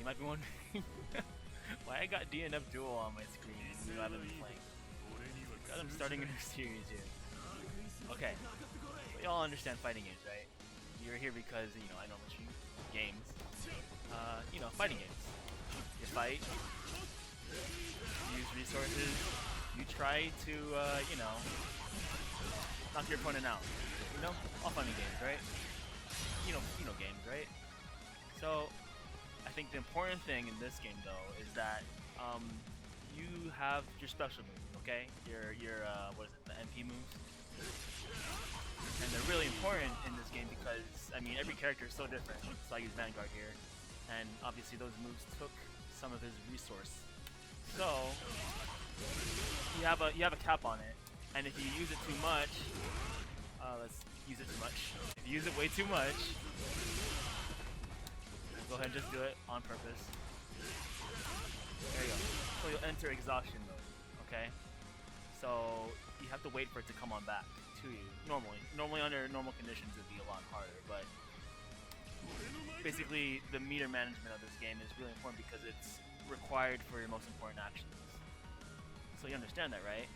might be wondering why I got DNF Duel on my screen and you haven't been playing. God, I'm starting a new series here. Okay, so y'all understand fighting games, right? You're here because, you know, I normally stream games. You know, fighting games. You fight, you use resources, you try to, you know, knock your opponent out. You know, all funny games, right? You know games, right? So, I think the important thing in this game, though, is that you have your special moves, okay? Your what is it, the MP moves? And they're really important in this game because, I mean, every character is so different. So I use Vanguard here, and obviously those moves took some of his resource. So you have a cap on it, and if you use it too much, let's use it too much. If you use it way too much, go ahead and just do it on purpose. There you go. So you'll enter exhaustion mode, okay? So you have to wait for it to come on back to you. Normally under normal conditions it'd be a lot harder, but basically the meter management of this game is really important because it's required for your most important actions. So you understand that, right?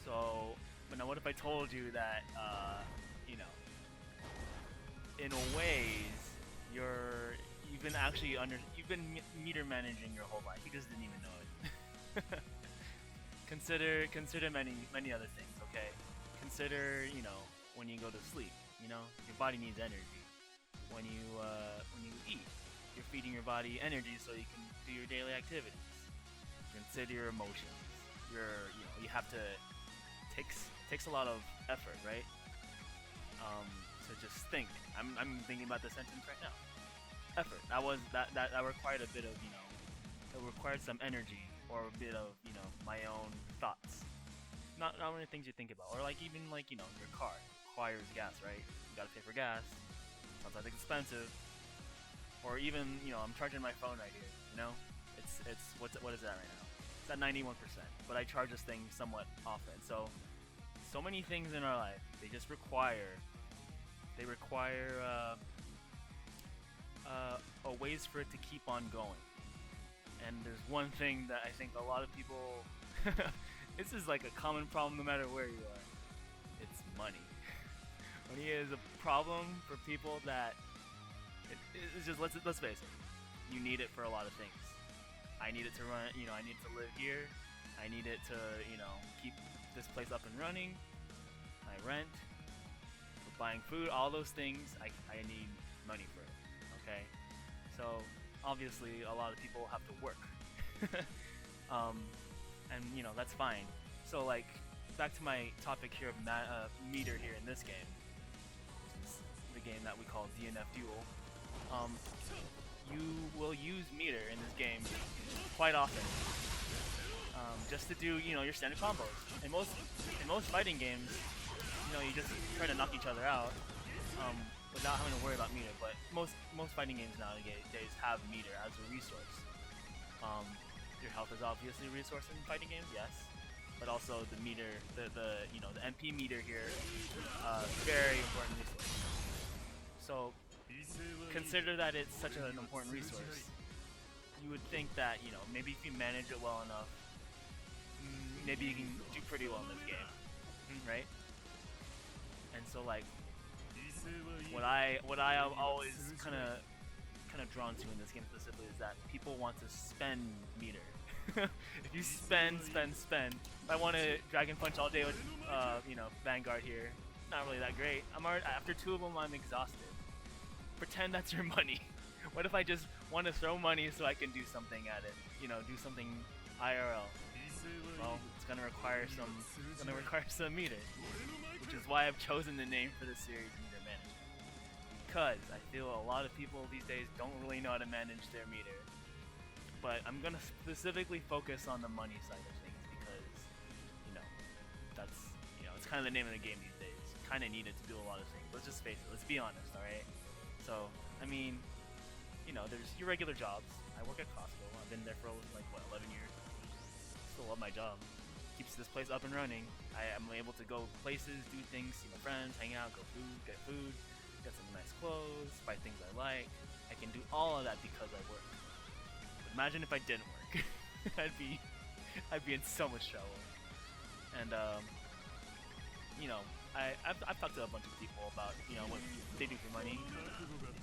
So, but now what if I told you that, you know, in a ways, you've been meter managing your whole life. You just didn't even know it. Consider many other things, okay? Consider, you know, when you go to sleep, you know, your body needs energy. When you eat, you're feeding your body energy so you can do your daily activities. Consider your emotions. You have to takes a lot of effort, right? To just think. I'm thinking about the sentence right now. Effort. That required a bit of, you know, it required some energy or a bit of, you know, my own thoughts. Not only things you think about, or like even like, you know, your car requires gas, right? You gotta pay for gas. Sometimes it's expensive. Or even, you know, I'm charging my phone right here. You know, it's what is that right now? It's at 91%. But I charge this thing somewhat often. So many things in our life, they just require ways for it to keep on going. And there's one thing that I think a lot of people this is like a common problem no matter where you are. It's money. Money is a problem for people that it's just, let's face it. You need it for a lot of things. I need it to run, you know, I need to live here. I need it to, you know, keep this place up and running. I rent, for buying food, all those things, I need money for it, okay? So, obviously, a lot of people have to work. And, you know, that's fine. So, like, back to my topic here of meter here in this game, which is the game that we call DNF Duel. You will use meter in this game quite often, just to do, you know, your standard combos. In most fighting games, you know, you just try to knock each other out without having to worry about meter. But most fighting games nowadays have meter as a resource. Your health is obviously a resource in fighting games, yes, but also the meter, the you know, the MP meter here, very important resource. So consider that it's such an important resource. You would think that, you know, maybe if you manage it well enough, maybe you can do pretty well in this game, right? And so, like, what I am always kind of drawn to in this game specifically is that people want to spend meter. If you spend. If I want to Dragon Punch all day with, you know, Vanguard here, not really that great. After 2 of them, I'm exhausted. Pretend that's your money. What if I just want to throw money so I can do something at it? You know, do something IRL. Well, it's gonna require some meter, which is why I've chosen the name for this series, Meter Management. Because I feel a lot of people these days don't really know how to manage their meter. But I'm gonna specifically focus on the money side of things because, you know, that's, you know, it's kind of the name of the game these days. Kind of need it to do a lot of things. Let's just face it. Let's be honest, all right? So, I mean, you know, there's your regular jobs. I work at Costco. I've been there for like what, 11 years. Still love my job. Keeps this place up and running. I am able to go places, do things, see my friends, hang out, get food, get some nice clothes, buy things I like, I can do all of that because I work. But imagine if I didn't work. I'd be in so much trouble. And you know, I've talked to a bunch of people about, you know, what they do for money.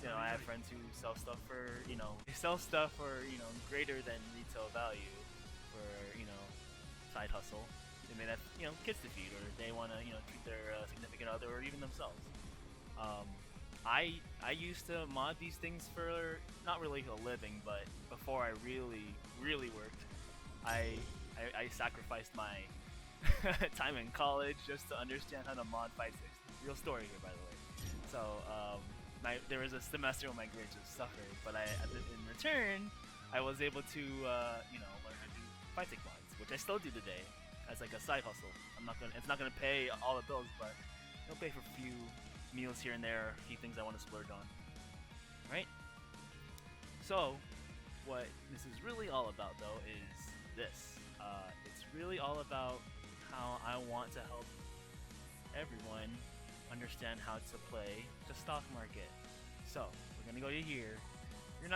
You know, I have friends who sell stuff for, you know, greater than retail value for, you know, side hustle. They may have, you know, kids to feed, or they want to, you know, treat their significant other, or even themselves. I used to mod these things for not really a living, but before I really worked, I sacrificed my time in college just to understand how to mod 5.6. Real story here, by the way. So there was a semester when my grades just suffered, but in return, I was able to you know, learn how to do 5.6 mods, which I still do today as like a side hustle. It's not gonna pay all the bills, but it'll pay for a few meals here and there, a few things I want to splurge on. Right? So, what this is really all about, though, is this. It's really all about how I want to help everyone understand how to play the stock market. So, we're gonna go to here.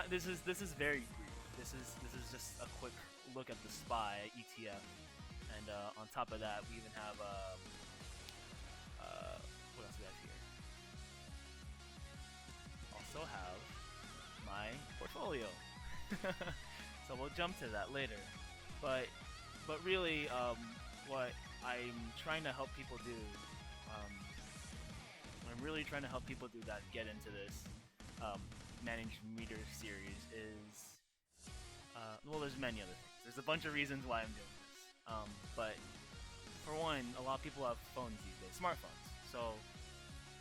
This is very brief. This is just a quick look at the SPY ETF, and on top of that, we even have what else do we have here? Also have my portfolio. So we'll jump to that later. But really, what I'm trying to help people do, what I'm really trying to help people do that get into this managed meter series is, well, there's many other things. There's a bunch of reasons why I'm doing this. But for one, a lot of people have phones these days, smartphones. So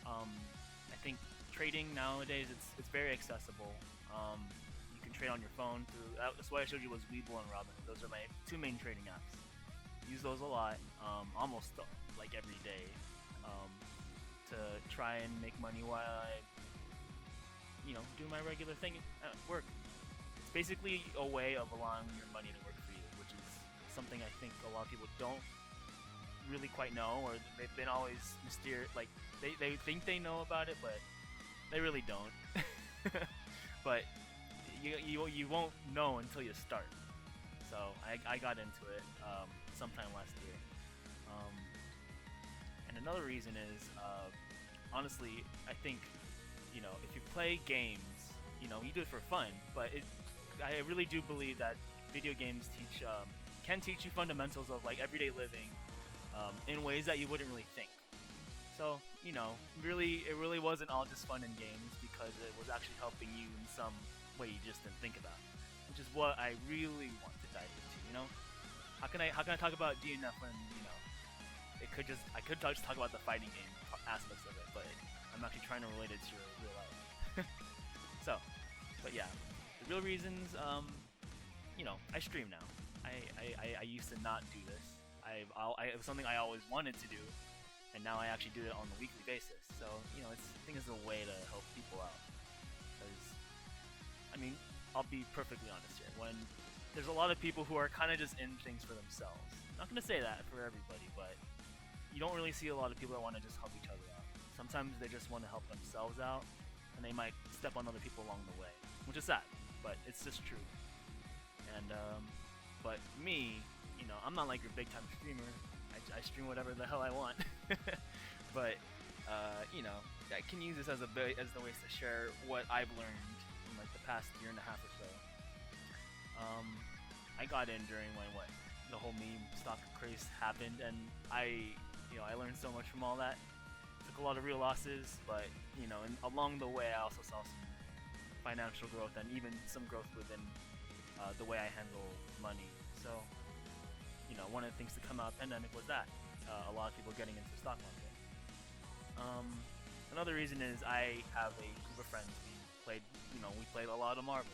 I think trading nowadays, it's very accessible. You can trade on your phone through. That's why I showed you was Webull and Robinhood. Those are my two main trading apps. Use those a lot, almost like every day, to try and make money while I, you know, do my regular thing at work. It's basically a way of allowing your money to work for you, which is something I think a lot of people don't really quite know, or they've been always mysterious. Like they think they know about it, but they really don't. But you won't know until you start. So I got into it sometime last year. And another reason is, honestly, I think, you know, if you play games, you know, you do it for fun, but I really do believe that video games can teach you fundamentals of like everyday living in ways that you wouldn't really think. So, you know, it really wasn't all just fun and games, because it was actually helping you in some way you just didn't think about, which is what I really want to dive into. You know, how can I talk about DNF when, you know, I could just talk about the fighting game aspects of it, but I'm actually trying to relate it to real life. So, but yeah, the real reasons, you know, I stream now. I used to not do this. It was something I always wanted to do, and now I actually do it on a weekly basis. So, you know, I think it's a way to help people out. Because, I mean, I'll be perfectly honest here. When there's a lot of people who are kind of just in things for themselves. I'm not going to say that for everybody, but you don't really see a lot of people that want to just help each other out. Sometimes they just want to help themselves out, and they might step on other people along the way, which is sad, but it's just true. And, but me, you know, I'm not like your big time streamer. I stream whatever the hell I want. But, you know, I can use this as the ways to share what I've learned in like the past year and a half or so. I got in during when the whole meme stock craze happened, and I learned so much from all that. Took a lot of real losses, but, you know, and along the way I also saw some financial growth and even some growth within the way I handle money. So, you know, one of the things to come out of the pandemic was that a lot of people getting into the stock market. Another reason is I have a group of friends. We played a lot of Marvel.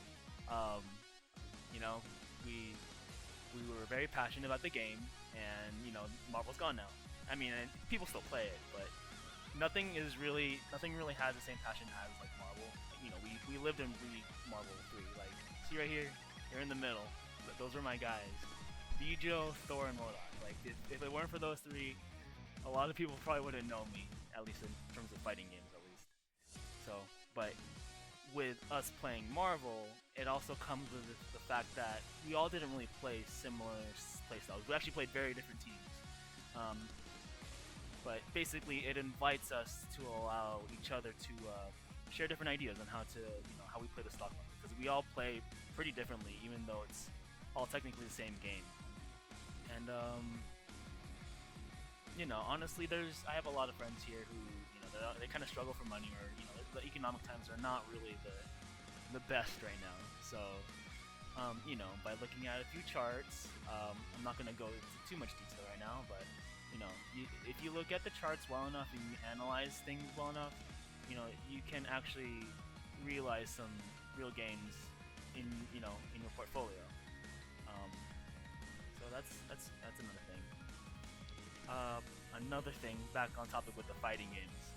You know, we were very passionate about the game, and, you know, Marvel's gone now. I mean, and people still play it, but nothing really has the same passion as like Marvel. You know, we lived and breathed Marvel 3. Like, see right here, they're in the middle. Those are my guys. Bijo, Thor, and Modok. Like, if it weren't for those three, a lot of people probably wouldn't know me, at least in terms of fighting games, at least. So, but, with us playing Marvel, it also comes with the fact that we all didn't really play similar playstyles. We actually played very different teams. But basically, it invites us to allow each other to share different ideas on how to, how we play the stock market. Because we all play pretty differently, even though it's all technically the same game. And honestly, I have a lot of friends here who, they kind of struggle for money, or the economic times are not really the best right now. So, by looking at a few charts, I'm not gonna go into too much detail right now, but if you look at the charts well enough and you analyze things well enough, you can actually realize some real gains in your portfolio. So that's another thing. Another thing, back on topic with the fighting games.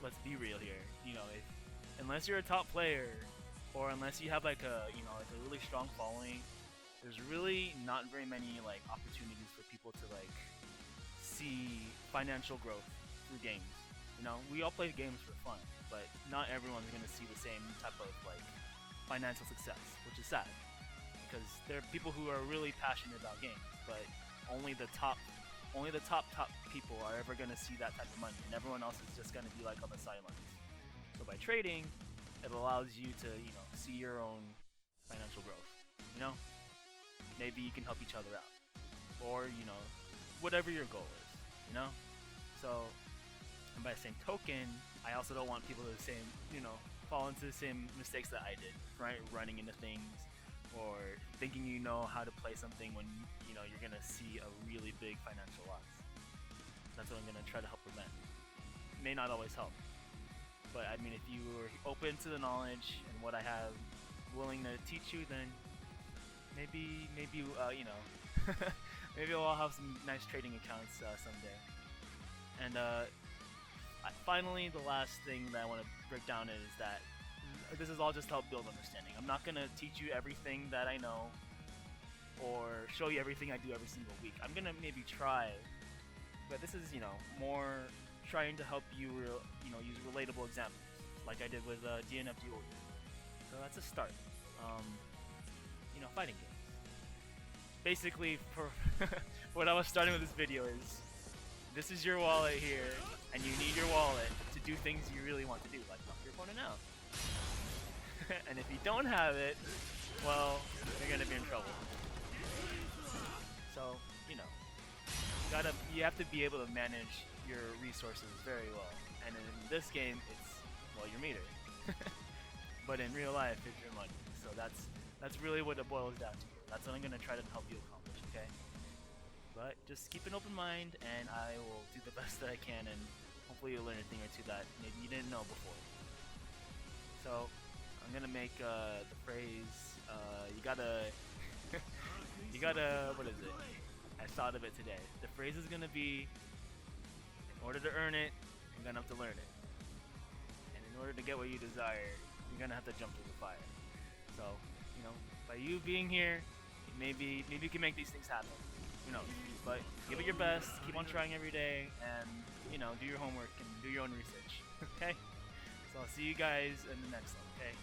Let's be real here. Unless you're a top player, or unless you have like a really strong following, there's really not very many opportunities for people to see financial growth through games. We all play games for fun, but not everyone's gonna see the same type of financial success, which is sad, because there are people who are really passionate about games, but only the top people are ever gonna see that type of money, and everyone else is just gonna be on the sidelines. So by trading, it allows you to see your own financial growth. Maybe you can help each other out, or whatever your goal is. So, and by the same token, I also don't want people to fall into the same mistakes that I did, right? Running into things, or thinking you know how to play something when you're gonna see a really big financial loss. That's what I'm gonna try to help prevent. It may not always help, but I mean, if you were open to the knowledge and what I have willing to teach you, then maybe maybe we'll have some nice trading accounts someday. And finally, the last thing that I want to break down is that this is all just to help build understanding. I'm not gonna teach you everything that I know, or show you everything I do every single week. I'm gonna maybe try, but this is more trying to help you use relatable examples, like I did with DNF Duel Meter. So that's a start. Fighting games. Basically, for what I was starting with this video is, this is your wallet here, and you need your wallet to do things you really want to do, like knock your opponent out. And if you don't have it, well, you're gonna be in trouble. So, you have to be able to manage your resources very well. And in this game, it's, well, your meter. But in real life, it's your money. So that's really what it boils down to. That's what I'm gonna try to help you accomplish, okay? But just keep an open mind, and I will do the best that I can, and hopefully you'll learn a thing or two that maybe you didn't know before. So, I'm gonna make the phrase, you gotta, what is it? I thought of it today. The phrase is gonna be, in order to earn it, you're gonna have to learn it. And in order to get what you desire, you're gonna have to jump through the fire. So, by you being here, maybe you can make these things happen. Who knows? But give it your best, keep on trying every day, and, do your homework and do your own research. Okay? So I'll see you guys in the next one, okay?